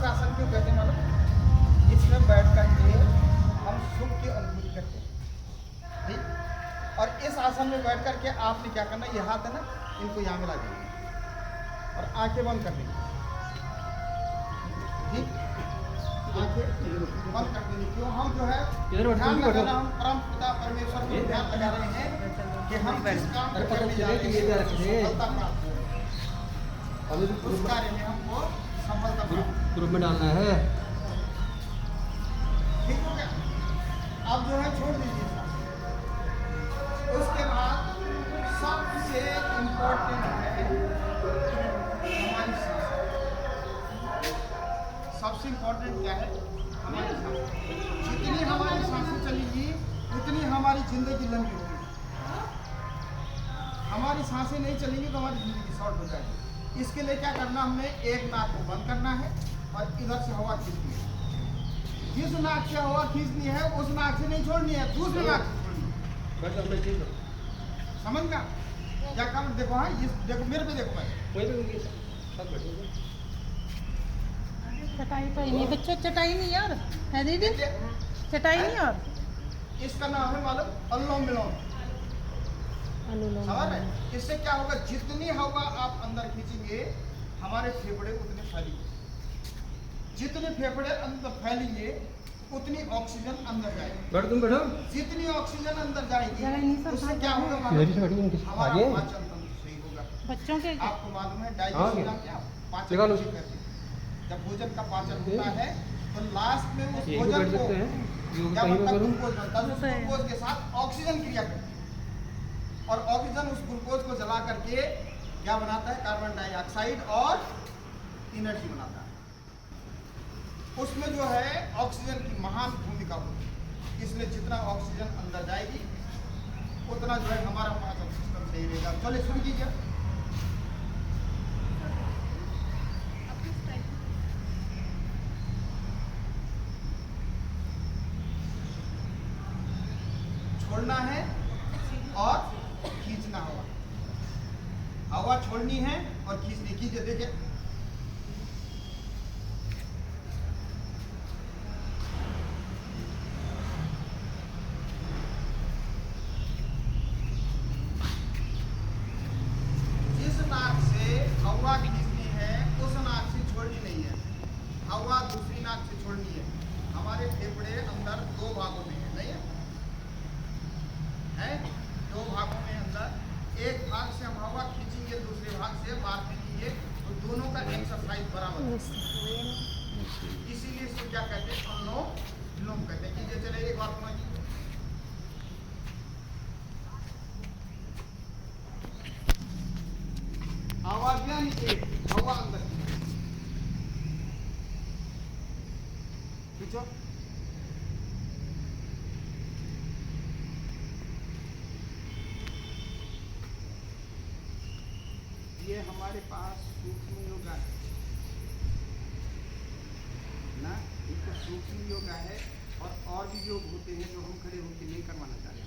सुख आसन क्यों कहते हैं मालूम? इसमें बैठ करके हम सुख की अनुभूति करते हैं, ठीक। और इस आसन में बैठ करके आपने क्या करना, ये हाथ है ना, इनको यहाँ मिला देंगे और आंखें बंद कर देंगे, ठीक। आंखें बंद कर देंगे। क्यों? हम जो है ध्यान लगाना, हम परम पिता परमेश्वर को ध्यान लगा रहे हैं कि हम इस काम को करने जा रहे हैं, सफलता प्राप्त हो, उस कार्य में हमको सफलता प्राप्त ग्रुप में डालना है। ठीक हो गया? अब जो है छोड़ दीजिए। उसके बाद सबसे इम्पोर्टेंट है हमारी सांस। सबसे इम्पोर्टेंट क्या है? हमारी सांस। जितनी हमारी सांसें चलेंगी उतनी हमारी जिंदगी लंबी होगी। हमारी सांसें नहीं चलेंगी तो हमारी जिंदगी शॉर्ट हो जाएगी। इसके लिए क्या करना, हमने एक नाक को बंद करना है और इधर से हवा खींचनी है। जिस नाक से हवा खींचनी है उस नाक से नहीं छोड़नी है, दूसरे नाक से छोड़नी है। समझ गया? क्या काम? देखो, हाँ, इस देखो, मेरे पे देखो, चटाई तो ही नहीं बच्चों, चटाई नहीं यार है दीदी, चटाई नहीं। और इसका नाम है मालूम, अनुलोम विलोम। अनुलोम समझ रहे? इससे क्या होगा, जितनी हवा आप अंदर खींचेंगे हमारे फेफड़े उतने फैलेंगे। जितने फेफड़े अंदर फैलेंगे उतनी ऑक्सीजन अंदर जाएगी। बैठो, तुम बैठो। जितनी ऑक्सीजन अंदर जाएगी सब उससे क्या होगा, हमारा पाचन तंत्र सही होगा। बच्चों के आपको मालूम है डाइजेशन का क्या पाचन निकालो। किसे कहते हैं? जब भोजन का पाचन होता है तो लास्ट में उस यही भोजन बैठ को सकते हैं। क्या कहीं बनता है? पर करूं? ग्लूकोज बनता है। उस ग्लूकोज के साथ ऑक्सीजन क्रिया करती है और ऑक्सीजन उस ग्लूकोज को जला करके क्या बनाता है? कार्बन डाइऑक्साइड और एनर्जी बनाता है। उसमें जो है ऑक्सीजन की महान भूमिका होती है। इसलिए जितना ऑक्सीजन अंदर जाएगी उतना जो है हमारा पाचन सिस्टम सही रहेगा। चलिए शुरू कीजिए। छोड़ना है और खींचना होगा। हवा छोड़नी है और खींचनी। कीजिए, देखिए। जिस नाक से हवा खींचनी है उस नाक से छोड़नी नहीं है, हवा दूसरी नाक से छोड़नी है। हमारे फेफड़े अंदर दो भागों में है, नहीं है? दो भागों में अंदर एक भाग से हम हवा खींचेंगे, दूसरे भाग से बाहर फेंकेंगे, तो दोनों का एक्सरसाइज बराबर है। इसीलिए इसको क्या कहते हैं? अनुलोम विलोम कहते हैं। कीजिए, चले एक बार समझिए। हवा क्या नीचे, हवा अंदर खींचो। ये हमारे पास सूक्ष्म योगा है ना, इसको सूक्ष्म योगा है और भी योग होते हैं जो हम खड़े होकर नहीं करवाना चाहते।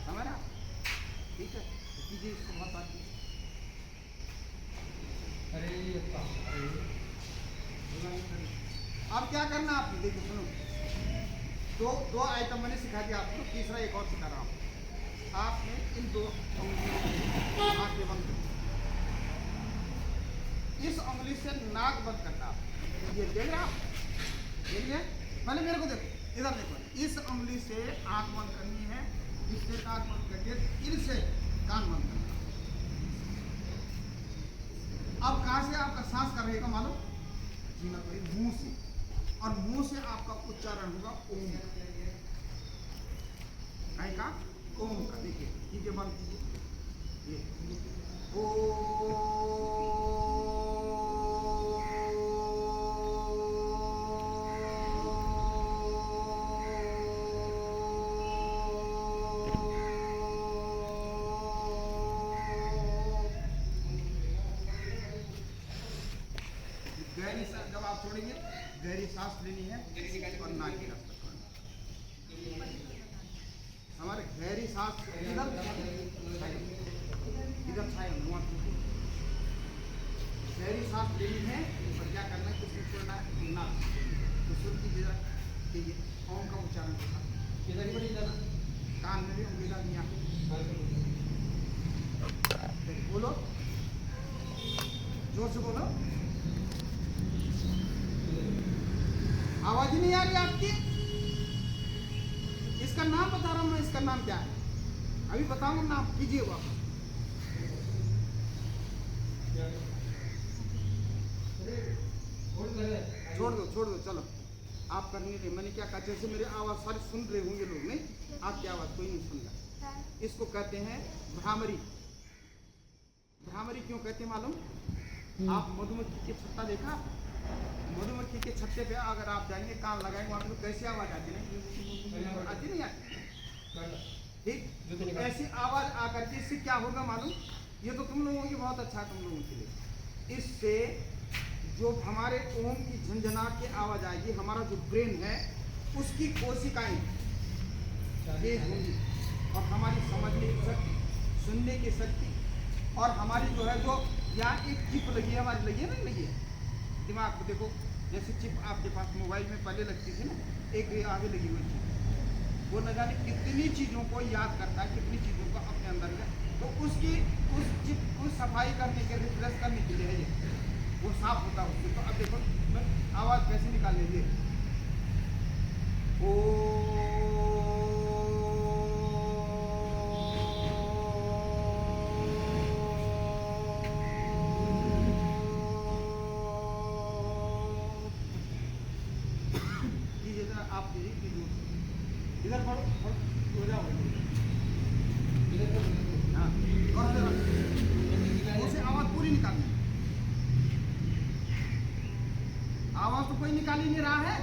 समझ रहा? ठीक है, कीजिए इसको बहुत बात। अब क्या करना आपने, देखिए सुनो, दो आइटम मैंने सिखा दिया आपको, तीसरा एक और सिखा रहा हूँ। आपने इन दो आंखें बंद कर, इस उंगली से नाक बंद करना। ये देख रहे आप? देखिए, पहले मेरे को देखो, इधर देखो। इस उंगली से आंख बंद करनी है, इससे नाक बंद करके इनसे कान बंद करना। अब कहाँ से आपका सांस का रहेगा मालूम? मुंह से, और मुंह से आपका उच्चारण होगा ओम का, ओम का। देखिए, कीजिए, बंद कीजिए। ये ओ गहरी सांस जब आप छोड़ेंगे, गहरी सांस लेनी है और नाक की रास्ता छोड़ना। हमारे गहरी सांस इधर इधर छाया, गहरी सांस लेनी है और क्या क्या करना है, कुछ नहीं छोड़ना है ना। तो सुर की जरा कीजिए, ओम का उच्चारण के साथ। इधर ही इधर कान में भी उंगली डालनी है। बोलो, जोर से बोलो। आवाज ही नहीं आ रही आपकी। इसका नाम बता रहा हूं मैं, इसका नाम क्या है अभी बताऊंगा, नाम कीजिए वापस। छोड़ दो चलो, आप करने दे। मैंने क्या कहा, जैसे मेरी आवाज सारे सुन रहे होंगे लोग, नहीं आपकी आवाज कोई नहीं सुनगा। इसको कहते हैं भ्रामरी। भ्रामरी क्यों कहते हैं मालूम? आप मधुमक्खी के छत्ता देखा? मधुमक्खी के छत्ते पे अगर आप जाएंगे, कान लगाएंगे, वहां पे कैसी आवाज आती नहीं आती? नहीं आती। ठीक, ऐसी आवाज आकर के इससे क्या होगा मालूम? ये तो तुम लोगों की बहुत अच्छा, तुम लोगों के लिए। इससे जो हमारे ओम की झंझनाहट की आवाज आएगी, हमारा जो ब्रेन है उसकी कोशिकाएं तेज होंगी, और हमारी समझने की शक्ति, सुनने की शक्ति, और हमारी जो है, जो यहाँ एक चिप लगी है, हमारी लगी है नहीं लगी है दिमाग को देखो, जैसे चिप आपके पास मोबाइल में पहले लगती थी ना, एक आगे लगी हुई थी, वो न जाने कितनी चीज़ों को याद करता है, कितनी चीज़ों को अपने अंदर है। तो उसकी उस चिप को सफाई करने के, रिफ्रेश करने के लिए है ये, वो साफ होता है उससे। तो अब देखो मैं आवाज़ कैसे निकाल लीजिए। आप कीजिए, इधर पढ़ो हो जाओ, हाँ, और उसे आवाज पूरी निकालनी। आवाज तो कोई निकाल ही नहीं रहा है।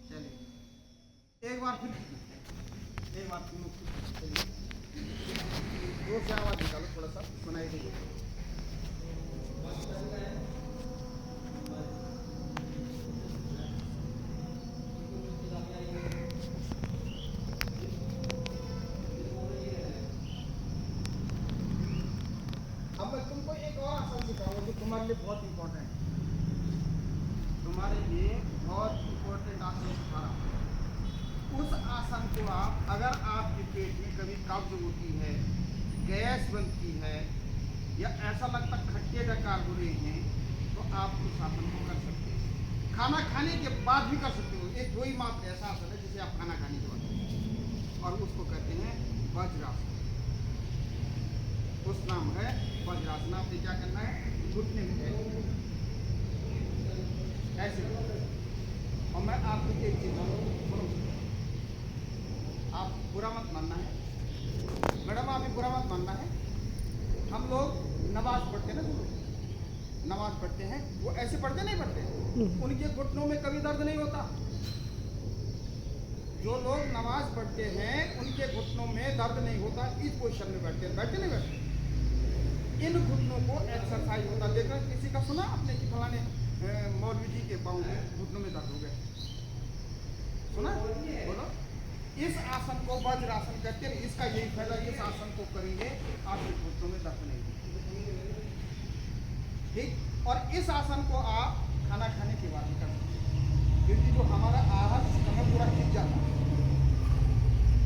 चलिए एक बार फिर, एक बार जोर से आवाज निकालो, थोड़ा सा सुनाई देगी। अब मैं तुमको एक और आसन सिखाऊंगा जो तुम्हारे लिए बहुत इंपॉर्टेंट है। तुम्हारे लिए बहुत इंपॉर्टेंट आसन सिखा रहा हूं। उस आसन को आप, अगर आपके पेट में कभी कब्ज होती है, गैस बनती है, या ऐसा लगता खट्टे डकार हो रहे हैं, तो आप उस आसन को कर सकते हैं। खाना खाने के बाद भी कर सकते हो। एक वही मात्र ऐसा आसन है जिसे आप खाना खाने के बाद, और उसको कहते हैं वज्रासन। उस नाम है वज्रासन। आपने क्या करना है, घुटने में ऐसे, और मैं आपको एक चीज बोलूं, आप बुरा मत मानना है मैडम, आप बुरा मत मानना है। हम लोग नमाज पढ़ते हैं ना, जो लोग नमाज पढ़ते हैं वो ऐसे पढ़ते नहीं पढ़ते, उनके घुटनों में कभी दर्द नहीं होता। जो लोग नमाज पढ़ते हैं उनके घुटनों में दर्द नहीं होता, इस पोजीशन में बैठते हैं, बैठते नहीं बैठते। इन घुटनों को एक्सरसाइज होता। देखा किसी का सुना आपने कि फलाने मौलवी जी के पाँव में घुटनों में दर्द हो गए, सुना? बोलो। इस आसन को वज्रासन कहते हैं। इसका यही फायदा, इस आसन को करेंगे आपके घुटनों में दर्द नहीं होगी। ठीक, और इस आसन को आप खाना खाने के बाद ही कर सकते हैं, क्योंकि जो हमारा आहार सिस्टम है पूरा खिंच जाता है,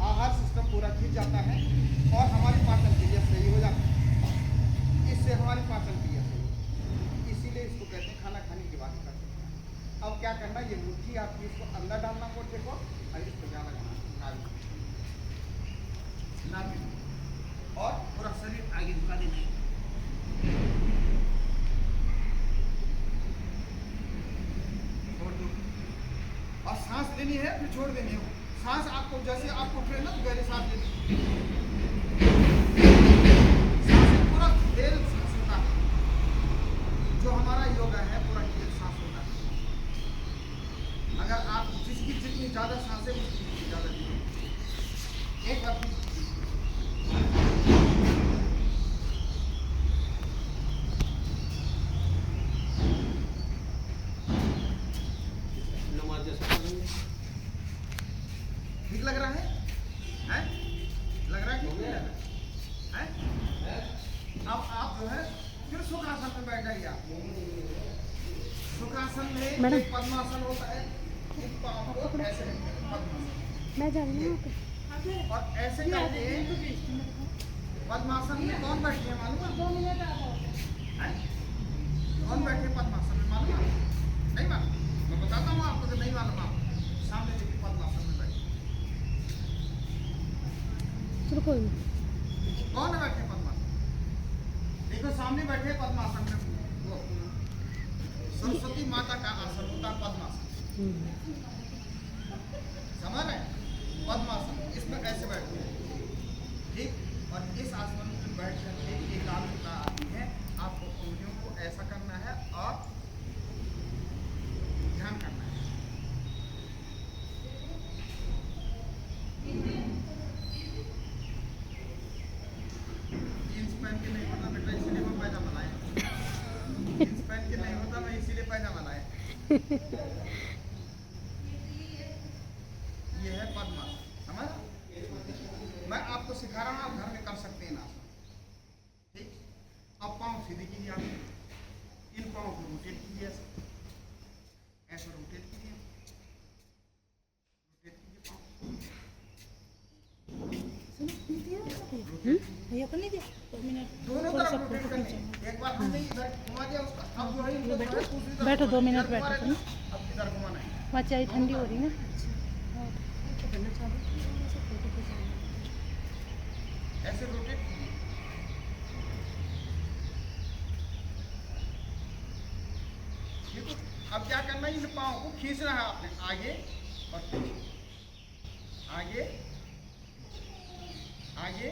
आहार सिस्टम पूरा खिंच जाता है, और हमारी पाचन क्रिया सही हो जाती है। इससे हमारी पाचन क्रिया सही होती है, इसीलिए इसको कहते हैं खाना खाने के बाद ही कर सकते हैं। अब क्या करना, ये मुट्ठी आपकी इसको अंदर डालना मोटे को, और इसको क्या लगाना नाभि, और पूरा शरीर आगे झुका देना है। छोड़ दो, और सांस लेनी है, फिर छोड़ देनी है। सांस आपको जैसे आपको उठे ना, तो गहरे सांस लेनी, सांस पूरा देर सांस होता है। जो हमारा योगा है पूरा देर सांस होता है। अगर आप जिसकी जितनी ज्यादा सांसें, उसकी ज्यादा एक बार नमाज जैसा पद्मासन में मैडम। एक पद्मासन होता है, इन पाँव को ऐसे रखते हैं, पद्मासन। मैं जा रही हूँ और ऐसे करके पद्मासन में कौन बैठी है मालूम है? हैं? कौन बैठे हैं पद्मासन में मालूम है? नहीं मालूम? मैं बताता हूँ आपको कि नहीं मालूम आपको। सामने देखिए पद्मासन में बैठे चलो कोई नहीं। कौन है बैठे पद्मासन? देखो सामने बैठे पद्मासन में वो सरस्वती माता का आसन होता है पद्मासन। समझ रहे हैं? पद्मासन इसमें ऐसे बैठते हैं, ठीक। और इस आसन में बैठ करके एकाग्रता आती है। आपको उंगलियों को ऐसा करना है और ध्यान करना है। जींस पहन के नहीं होता बेटा, इसीलिए मैं पैजामा लाया। जींस पहन के नहीं होता, मैं इसीलिए पैजामा लाया। ये है पद्मासन, समझ? मैं आपको सिखा रहा हूँ, आप घर में कर सकते हैं ना, ठीक। अब पाँव सीधे कीजिए, आप इन पाँव को रोटेट कीजिए, ऐसा ऐसा रोटेट कीजिए, पाँव भैया को नहीं दिया 2 मिनट। दोनों तरफ रोटेट करने। एक बार हमने इधर घुमा दिया उसका, अब जो है इनको जो है दूसरी तरफ बैठो, 2 मिनट इधर बैठो घुमा तुम। रहे हैं, अब इधर घुमाना है। वहाँ चाय ठंडी हो रही ना। ऐसे रोटेट कीजिए। ठीक है? अब क्या करना है, इन पाँव को खींचना है आपने आगे और पीछे, आगे आगे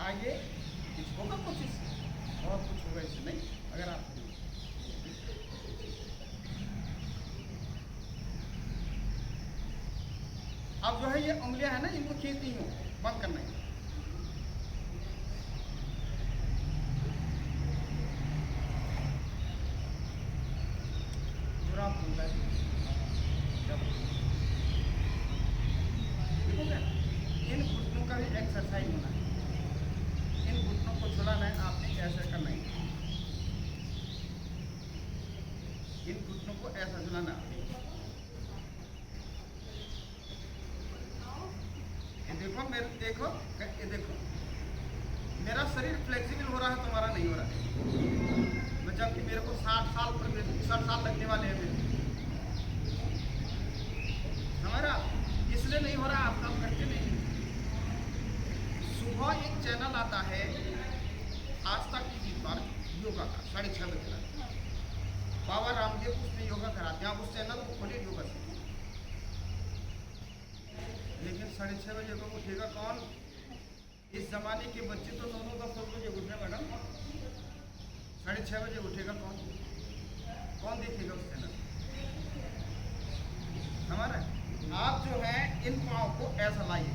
आगे पीछे। होगा कुछ इससे, और कुछ होगा इससे नहीं, अगर आप अब जो है ये उंगलियां है ना, इनको खींचती हूँ, बंद करना है। जुराब खुलता है जब, ठीक हो गया? इन घुटनों का भी एक्सरसाइज होना है। इन घुटनों को झुलाना है आपने, ऐसे करना है। इन घुटनों को ऐसा झुलाना है। देखो मेरे, देखो ये देखो, मेरा शरीर फ्लेक्सिबल हो रहा है, तुम्हारा नहीं हो रहा है। मैं जबकि मेरे को 60 साल पर 60 साल लगने वाले हैं मेरे, हमारा इसलिए नहीं हो रहा, आप काम करते नहीं। सुबह एक चैनल आता है आस्था टीवी पर योगा का, 6:30 बजे। बाबा रामदेव उसमें योगा कराते हैं, आप उस चैनल को खोलिए, योगा सीखिए। लेकिन 6:30 बजे को उठेगा कौन? इस जमाने के बच्चे तो 9-10 बजे उठे मैडम, 6:30 बजे उठेगा कौन? कौन देखेगा उस चैनल? हमारा आप जो है इन पाँव को ऐसा लाइए।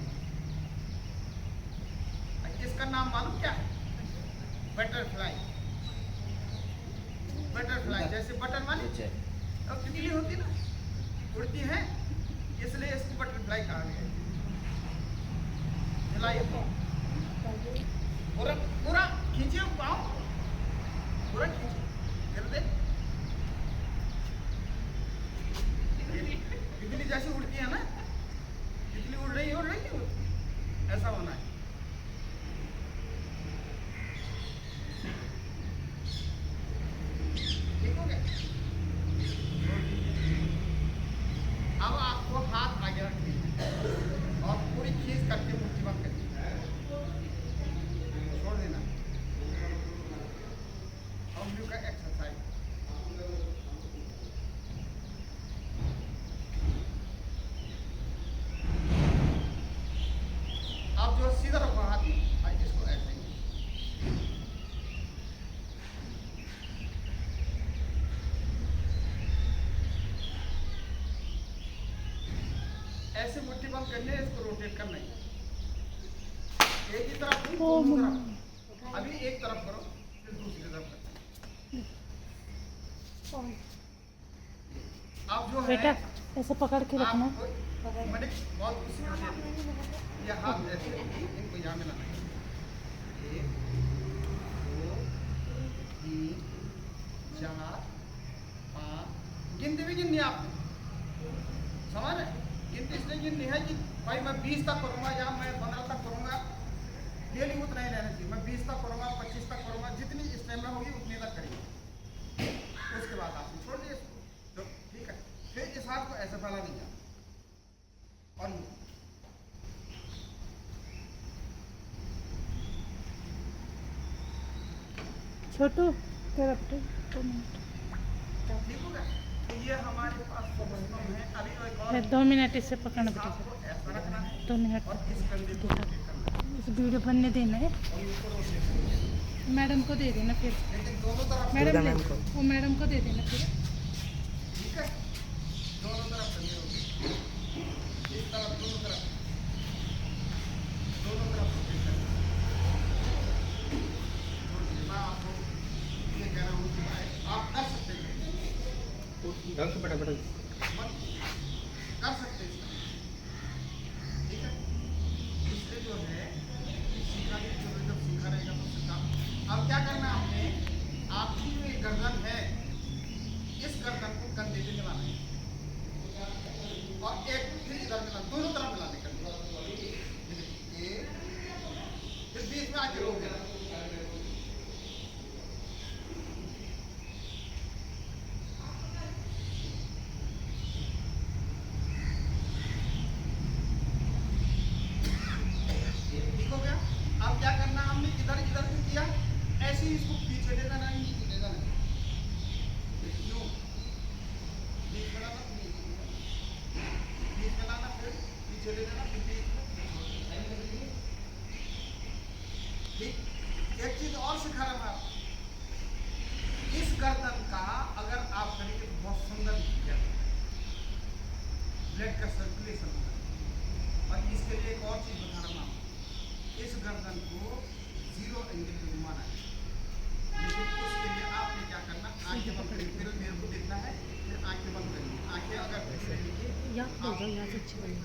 इसका नाम मालूम क्या है? बटरफ्लाई। बटरफ्लाई जैसे बटन वाली और तितली होती ना, उड़ती है, इसलिए इसको बटरफ्लाई कहा गया है। हिलाइए पाँव, पूरा पूरा खींचिए पाँव, पूरा खींचिए, कर दे। तितली जैसे उड़ती है ना, तितली उड़ रही है, ऐसा होना है। ठीक हो गया? अब आपको हाथ आगे रखिए और पूरी खींच करके मुट्ठी बंद करिए, छोड़ देना। उंगलियों का एक्सरसाइज। आप जो सीधा रखो हाथ में, इसको ऐसे ही ऐसे मुट्ठी बंद करनी है, इसको रोटेट करना है। एक ही तरफ नहीं, दोनों तरफ। अभी एक तरफ करो, फिर दूसरी तरफ करो। अब जो है बेटा ऐसे पकड़ के रखना। आपको मैंने बहुत कुछ सिखा दिया। ये हाथ ऐसे इनको यहाँ मिलाना है। 1 2 3 4 गिनती भी गिननी है आपने, समझ रहे? गिनती इसलिए गिननी है कि भाई मैं 20 तक करूंगा या मैं 15 तक करूंगा, डेली उतना ही रहना चाहिए। मैं 20 तक करूंगा, 25 तक करूंगा, जितनी स्टेमिना होगी उतनी तक करेंगे। उसके बाद आपने छोड़ दिए इसको, तो ठीक है। फिर इस हाथ को ऐसे फैला दीजिए और ये छोटू तेरा 2 मिनट ठीक होगा। तो ये हमारे पास फोकस है। अभी एक और फिर 2 मिनट इसे पकड़ना हाथ पड़ेगा। को ऐसा रखना है 2 मिनट और इस कंधे को rotate करना है इस वीडियो बनने देना है। और इसको rotate करना है। मैडम को दे देना फिर। लेकिन दोनों तरफ मैडम वो मैडम को दे देना फिर। ठीक है, दोनों तरफ करनी होगी, इस तरफ दोनों तरफ rotate करना है। मैं आपको ये कह रहा हूँ कि भाई आप कर सकते हैं, ढंग से बैठा बैठा मत कर सकते हैं इसका, ठीक है। इसलिए जो है सीखा भी जब सीखा रहेगा तो सीखा। अब क्या करना है आपने, आपकी जो ये गर्दन है, इस गर्दन को कंधे पे मिलाना है और एक फिर इधर मिला, दोनों तरफ मिलाने कंधे, ये फिर बीच में आके रोक देना। ठीक हो गया। अब क्या करना, हमने इधर इधर क्यों किया, ऐसे ही इसको पीछे ले जाना है, नीचे ले जाना है। यूं बीच में लाना, बीच में लाना, फिर पीछे ले जाना, फिर बीच में। ठीक। एक चीज और सिखा रहा हूं आपको, इस गर्दन का अगर आप करेंगे तो बहुत सुंदर दिखेगा, ब्लड का सर्कुलेशन होगा। और इसके लिए एक और चीज बता रहा हूं आपको, इस गर्दन को 0 एंगल पे घुमाना है। लेकिन उसके लिए आपने क्या करना, आंखें बंद करेंगे, फिर मेरे को देखना है, फिर आंखें बंद करेंगे। आंखें अगर यहाँ से अच्छी बनी।